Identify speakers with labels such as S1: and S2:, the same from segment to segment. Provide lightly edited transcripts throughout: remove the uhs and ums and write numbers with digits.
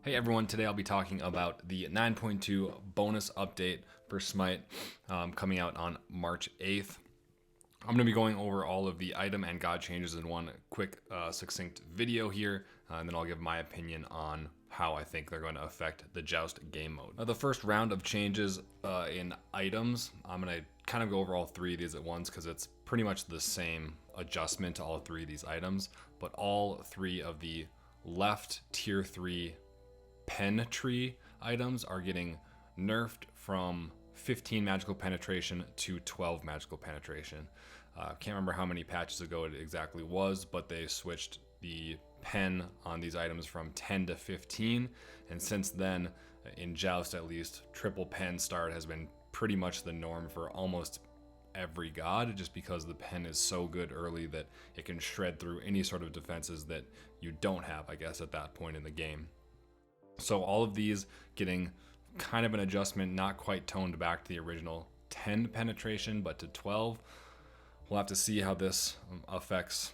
S1: Hey everyone, today I'll be talking about the 9.2 bonus update for Smite coming out on March 8th. I'm going to be going over all of the item and god changes in one quick, succinct video here, and then I'll give my opinion on how I think they're going to affect the Joust game mode. The first round of changes in items, I'm going to kind of go over all three of these at once because it's pretty much the same adjustment to all three of these items, but all three of the left tier 3 pen tree items are getting nerfed from 15 magical penetration to 12 magical penetration. Can't remember how many patches ago it exactly was, but they switched the pen on these items from 10 to 15, and since then, in Joust at least, triple pen start has been pretty much the norm for almost every god, just because the pen is so good early that it can shred through any sort of defenses that you don't have, I guess, at that point in the game. So all of these getting kind of an adjustment, not quite toned back to the original 10 penetration, but to 12. We'll have to see how this affects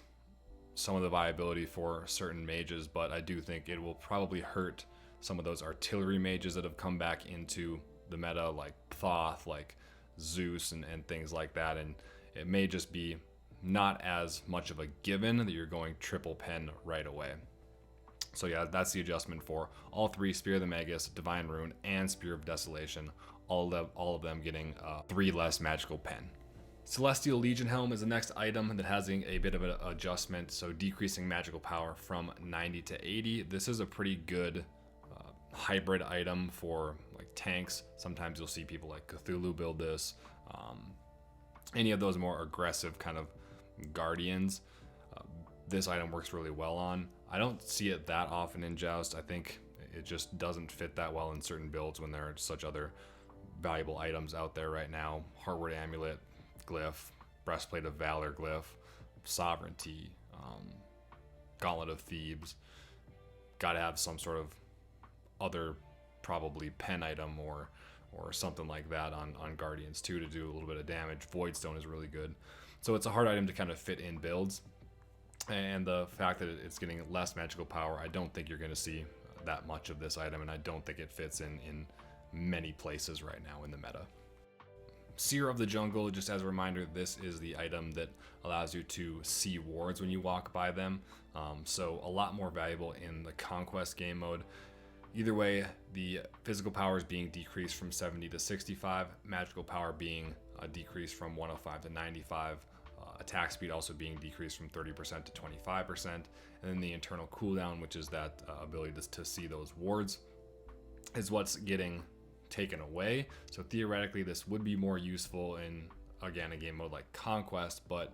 S1: some of the viability for certain mages, but I do think it will probably hurt some of those artillery mages that have come back into the meta, like Thoth, like Zeus, and things like that, and it may just be not as much of a given that you're going triple pen right away. So yeah, that's the adjustment for all three: Spear of the Magus, Divine Rune, and Spear of Desolation. All of them getting 3 less magical pen. Celestial Legion Helm is the next item that has a bit of an adjustment, so decreasing magical power from 90 to 80. This is a pretty good hybrid item for like tanks. Sometimes you'll see people like Cthulhu build this. Any of those more aggressive kind of guardians, this item works really well on. I don't see it that often in Joust. I think it just doesn't fit that well in certain builds when there are such other valuable items out there right now. Heartward Amulet, Glyph, Breastplate of Valor Glyph, Sovereignty, Gauntlet of Thebes. Gotta have some sort of other probably pen item or something like that on Guardians too to do a little bit of damage. Voidstone is really good. So it's a hard item to kind of fit in builds. And the fact that it's getting less magical power, I don't think you're going to see that much of this item, and I don't think it fits in many places right now in the meta. Seer of the Jungle, just as a reminder, this is the item that allows you to see wards when you walk by them, so a lot more valuable in the Conquest game mode. Either way, the physical power is being decreased from 70 to 65, magical power being decreased from 105 to 95, attack speed also being decreased from 30% to 25%, and then the internal cooldown, which is that ability to see those wards, is what's getting taken away. So theoretically this would be more useful in, again, a game mode like Conquest, but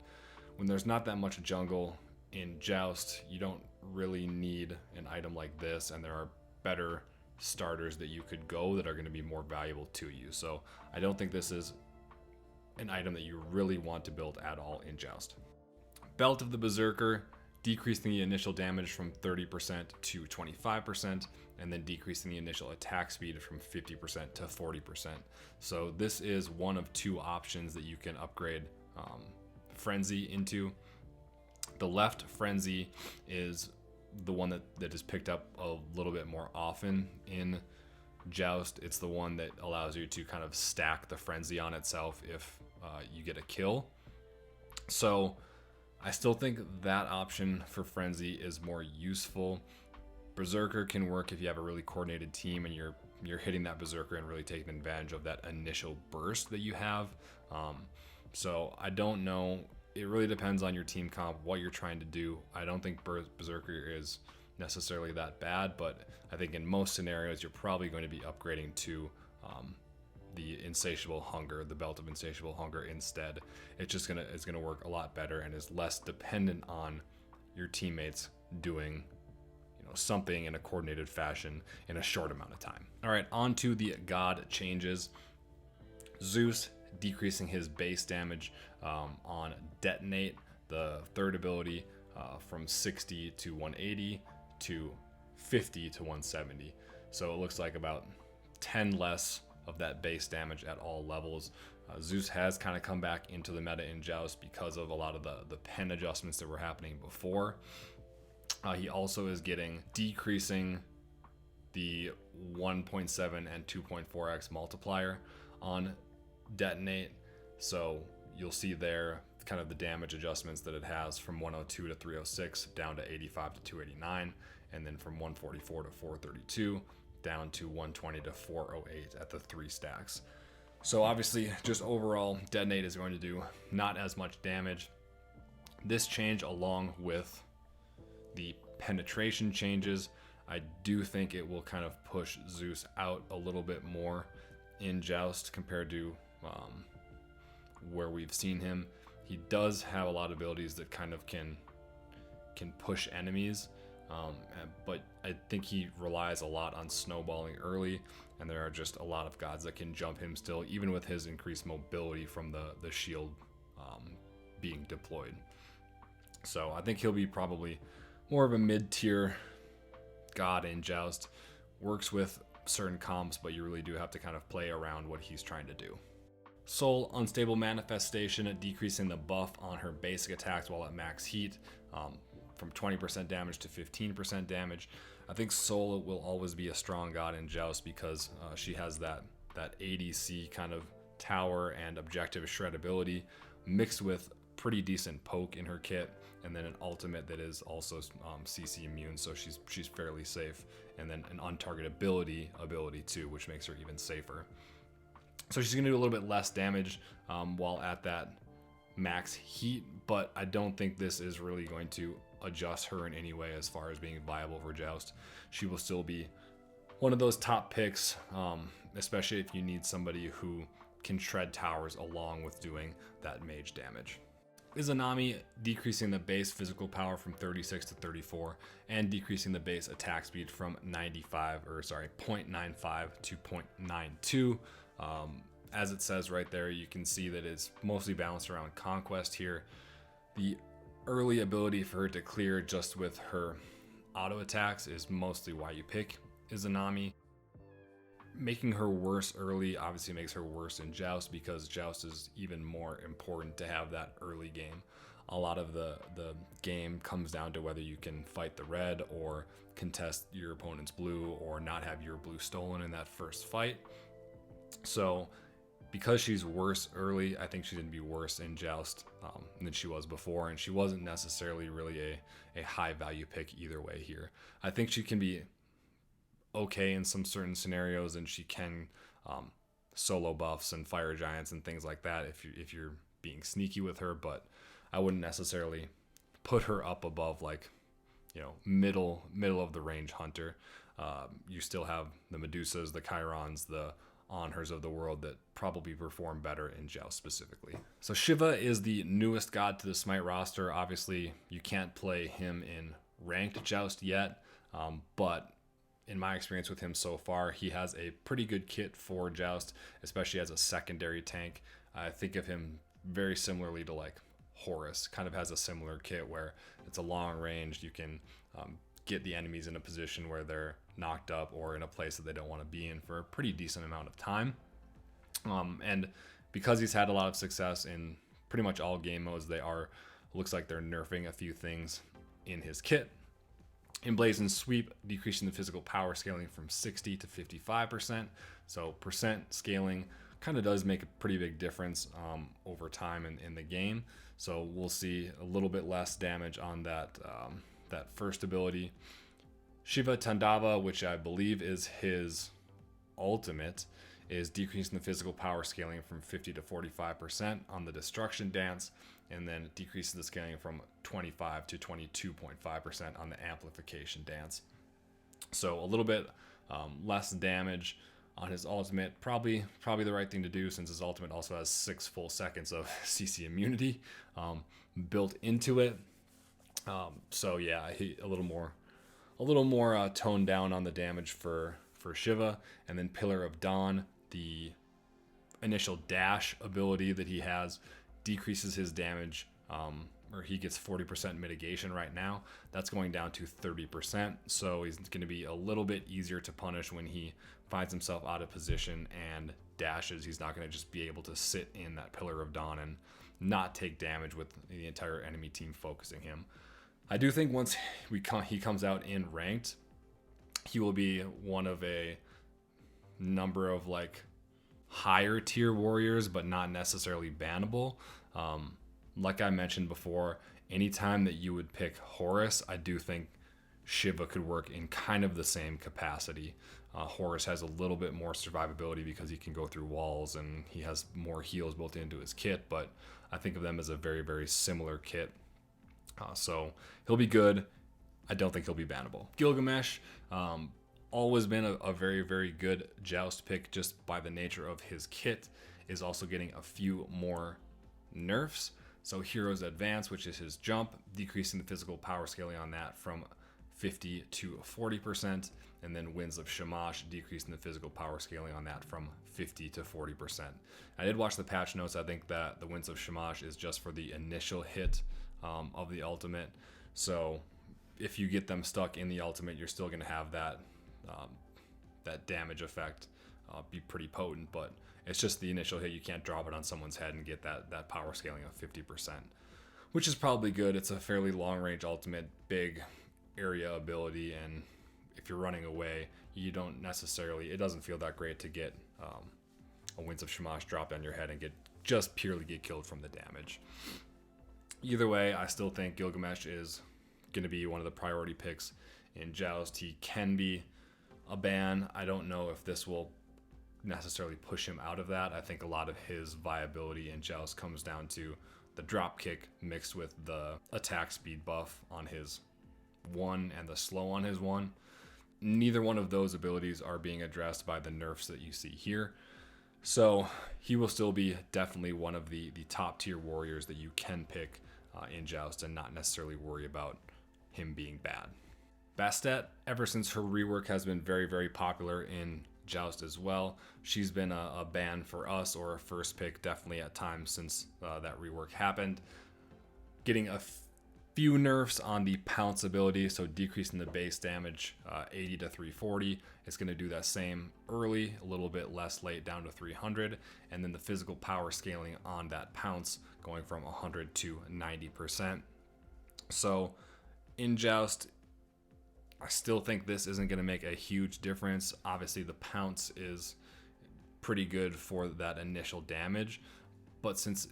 S1: when there's not that much jungle in Joust, you don't really need an item like this, and there are better starters that you could go that are going to be more valuable to you. So I don't think this is an item that you really want to build at all in Joust. Belt of the Berserker, decreasing the initial damage from 30% to 25%, and then decreasing the initial attack speed from 50% to 40%. So this is one of 2 options that you can upgrade Frenzy into. The left Frenzy is the one that is picked up a little bit more often in Joust. It's the one that allows you to kind of stack the Frenzy on itself if you get a kill. So I still think that option for Frenzy is more useful. Berserker can work if you have a really coordinated team and you're hitting that Berserker and really taking advantage of that initial burst that you have. So I don't know. It really depends on your team comp, what you're trying to do. I don't think Berserker is necessarily that bad, but I think in most scenarios you're probably going to be upgrading to the Insatiable Hunger, the Belt of Insatiable Hunger instead. It's gonna work a lot better and is less dependent on your teammates doing something in a coordinated fashion in a short amount of time. All right, on to the god changes. Zeus decreasing his base damage on Detonate, the third ability, from 60 to 180 to 50 to 170. So it looks like about 10 less of that base damage at all levels. Zeus has kind of come back into the meta in Joust because of a lot of the pen adjustments that were happening before. He also is getting decreasing the 1.7 and 2.4x multiplier on detonate. So you'll see there kind of the damage adjustments that it has from 102 to 306 down to 85 to 289, and then from 144 to 432 down to 120 to 408 at the 3 stacks. So obviously just overall detonate is going to do not as much damage. This change, along with the penetration changes, I do think it will kind of push Zeus out a little bit more in Joust compared to where we've seen him. He does have a lot of abilities that kind of can push enemies, but I think he relies a lot on snowballing early, and there are just a lot of gods that can jump him still, even with his increased mobility from the shield being deployed. So I think he'll be probably more of a mid-tier god in Joust. Works with certain comps, but you really do have to kind of play around what he's trying to do. Soul, Unstable Manifestation, decreasing the buff on her basic attacks while at max heat, from 20% damage to 15% damage. I think Soul will always be a strong god in Joust because she has that ADC kind of tower and objective shred ability mixed with pretty decent poke in her kit, and then an ultimate that is also CC immune, so she's fairly safe, and then an untarget ability too, which makes her even safer. So she's going to do a little bit less damage while at that max heat, but I don't think this is really going to adjust her in any way as far as being viable for Joust. She will still be one of those top picks, especially if you need somebody who can shred towers along with doing that mage damage. Izanami, decreasing the base physical power from 36 to 34 and decreasing the base attack speed from 0.95 to 0.92. As it says right there, you can see that it's mostly balanced around Conquest here. The early ability for her to clear just with her auto attacks is mostly why you pick Izanami. Making her worse early obviously makes her worse in Joust because Joust is even more important to have that early game. A lot of the game comes down to whether you can fight the red or contest your opponent's blue or not have your blue stolen in that first fight. So because she's worse early, I think she's going to be worse in Joust than she was before, and she wasn't necessarily really a high value pick either way here. I think she can be okay in some certain scenarios, and she can solo buffs and fire giants and things like that if you're being sneaky with her, but I wouldn't necessarily put her up above middle of the range hunter. You still have the Medusas, the Chirons, the Onhers of the world that probably perform better in Joust specifically. So Shiva is the newest god to the Smite roster. Obviously, you can't play him in ranked Joust yet, but in my experience with him so far, he has a pretty good kit for Joust, especially as a secondary tank. I think of him very similarly to like Horus, kind of has a similar kit where it's a long range. You can get the enemies in a position where they're knocked up or in a place that they don't want to be in for a pretty decent amount of time. And because he's had a lot of success in pretty much all game modes, looks like they're nerfing a few things in his kit. Emblazoned Sweep, decreasing the physical power scaling from 60 to 55%. So percent scaling kind of does make a pretty big difference over time in the game. So we'll see a little bit less damage on that first ability. Shiva Tandava, which I believe is his ultimate, is decreasing the physical power scaling from 50 to 45% on the Destruction Dance, and then decreases the scaling from 25 to 22.5% on the Amplification Dance. So a little bit less damage on his ultimate. Probably the right thing to do, since his ultimate also has 6 full seconds of CC immunity built into it. So yeah, a little more toned down on the damage for Shiva. And then Pillar of Dawn, the initial dash ability that he has, decreases his damage, or he gets 40% mitigation right now. That's going down to 30%. So he's going to be a little bit easier to punish when he finds himself out of position and dashes. He's not going to just be able to sit in that Pillar of Dawn and not take damage with the entire enemy team focusing him. I do think once he comes out in ranked, He will be one of a number of like higher tier warriors, but not necessarily bannable. Like I mentioned before, anytime that you would pick Horus, I do think Shiva could work in kind of the same capacity. Horus has a little bit more survivability because he can go through walls and he has more heals built into his kit, but I think of them as a very, very similar kit. So he'll be good. I don't think he'll be bannable. Gilgamesh, always been a very, very good Joust pick just by the nature of his kit, is also getting a few more nerfs. So Hero's Advance, which is his jump, decreasing the physical power scaling on that from 50 to 40%, and then Winds of Shamash, decreasing the physical power scaling on that from 50 to 40%. I did watch the patch notes. I think that the Winds of Shamash is just for the initial hit of the ultimate. So if you get them stuck in the ultimate, you're still going to have that damage effect be pretty potent, but it's just the initial hit. You can't drop it on someone's head and get that power scaling of 50%, which is probably good. It's a fairly long range ultimate, big area ability, and if you're running away, you don't necessarily, it doesn't feel that great to get a Winds of Shamash dropped on your head and just purely get killed from the damage. Either way, I still think Gilgamesh is going to be one of the priority picks in Joust. He can be a ban. I don't know if this will necessarily push him out of that. I think a lot of his viability in Joust comes down to the drop kick mixed with the attack speed buff on his 1 and the slow on his 1. Neither one of those abilities are being addressed by the nerfs that you see here. So he will still be definitely one of the top tier warriors that you can pick in Joust and not necessarily worry about him being bad. Bastet, ever since her rework, has been very, very popular in Joust as well. She's been a ban for us, or a first pick definitely at times since that rework happened. Getting a few nerfs on the pounce ability, so decreasing the base damage 80 to 340. It's going to do that same early, a little bit less late, down to 300, and then the physical power scaling on that pounce going from 100 to 90%. So in Joust, I still think this isn't going to make a huge difference. Obviously, the pounce is pretty good for that initial damage, but since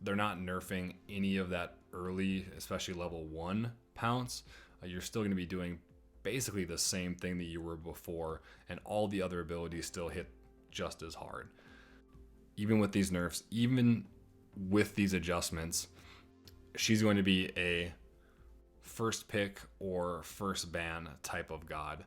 S1: they're not nerfing any of that early, especially level 1 pounce, you're still going to be doing basically the same thing that you were before, and all the other abilities still hit just as hard. Even with these nerfs, even with these adjustments, she's going to be a first pick or first ban type of god.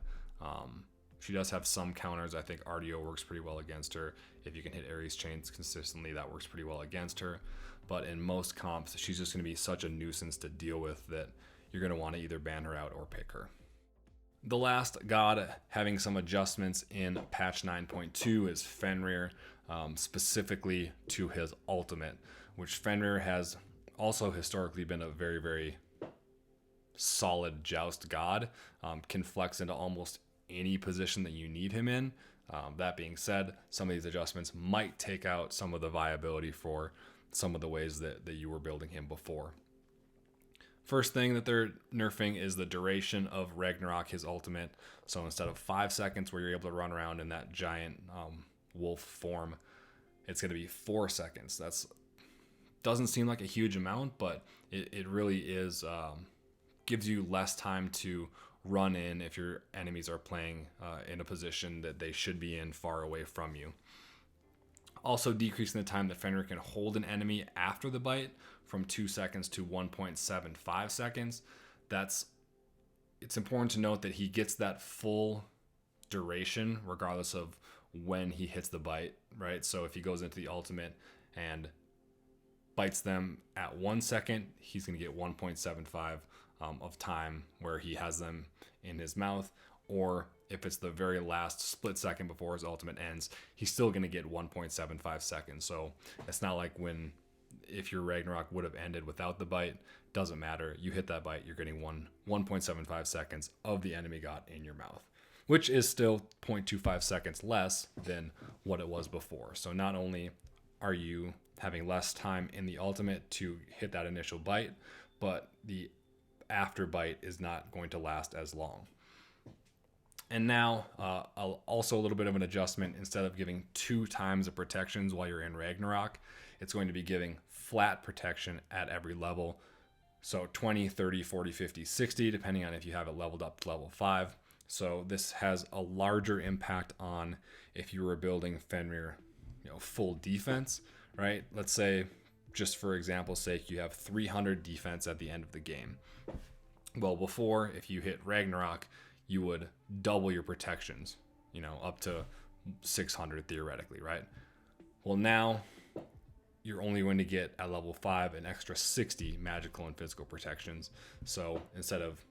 S1: She does have some counters. I think RDO works pretty well against her. If you can hit Ares chains consistently, that works pretty well against her. But in most comps, she's just going to be such a nuisance to deal with that you're going to want to either ban her out or pick her. The last god having some adjustments in patch 9.2 is Fenrir, specifically to his ultimate, which Fenrir has also historically been a very, very solid Joust god. Can flex into almost any position that you need him in. That being said, some of these adjustments might take out some of the viability for some of the ways that you were building him before. First thing that they're nerfing is the duration of Ragnarok, his ultimate. So instead of 5 seconds where you're able to run around in that giant wolf form, it's going to be 4 seconds. That's doesn't seem like a huge amount, but it really is, gives you less time to run in if your enemies are playing in a position that they should be in far away from you. Also decreasing the time that Fenrir can hold an enemy after the bite from 2 seconds to 1.75 seconds. It's important to note that he gets that full duration regardless of when he hits the bite, right? So if he goes into the ultimate and bites them at 1 second, he's going to get 1.75 of time where he has them in his mouth, or if it's the very last split second before his ultimate ends, he's still going to get 1.75 seconds. So it's not like if your Ragnarok would have ended without the bite, doesn't matter. You hit that bite, you're getting 1.75 seconds of the enemy god in your mouth, which is still 0.25 seconds less than what it was before. So not only are you having less time in the ultimate to hit that initial bite, but the after bite is not going to last as long. And now, also a little bit of an adjustment. Instead of giving 2 times the protections while you're in Ragnarok, it's going to be giving flat protection at every level. So 20, 30, 40, 50, 60, depending on if you have it leveled up to level 5. So this has a larger impact on if you were building Fenrir, full defense, right? Let's say, just for example's sake, you have 300 defense at the end of the game. Well, before, if you hit Ragnarok, you would double your protections, up to 600 theoretically, right? Well, now you're only going to get at level 5 an extra 60 magical and physical protections. So instead of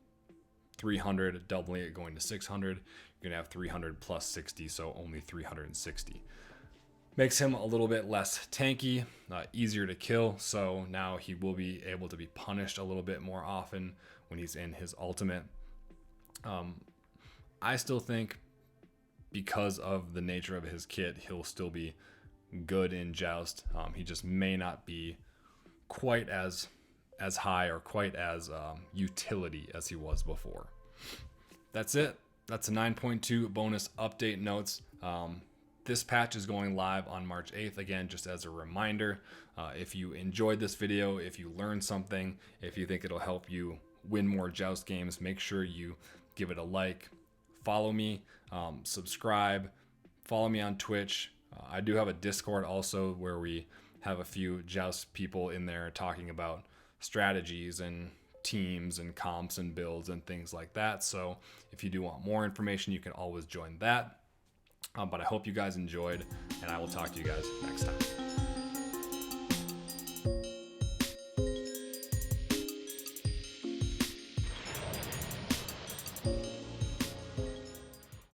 S1: 300, doubling it, going to 600, you're going to have 300 plus 60, so only 360. Makes him a little bit less tanky, easier to kill, so now he will be able to be punished a little bit more often when he's in his ultimate. I still think because of the nature of his kit, he'll still be good in Joust. He just may not be quite as high or quite as utility as he was before. That's it. That's a 9.2 bonus update notes. This patch is going live on March 8th. Again, just as a reminder, if you enjoyed this video, if you learned something, if you think it'll help you win more Joust games, make sure you give it a like, follow me, subscribe, follow me on Twitch. I do have a Discord also where we have a few Joust people in there talking about strategies and teams and comps and builds and things like that. So if you do want more information, you can always join that. But I hope you guys enjoyed, and I will talk to you guys next time.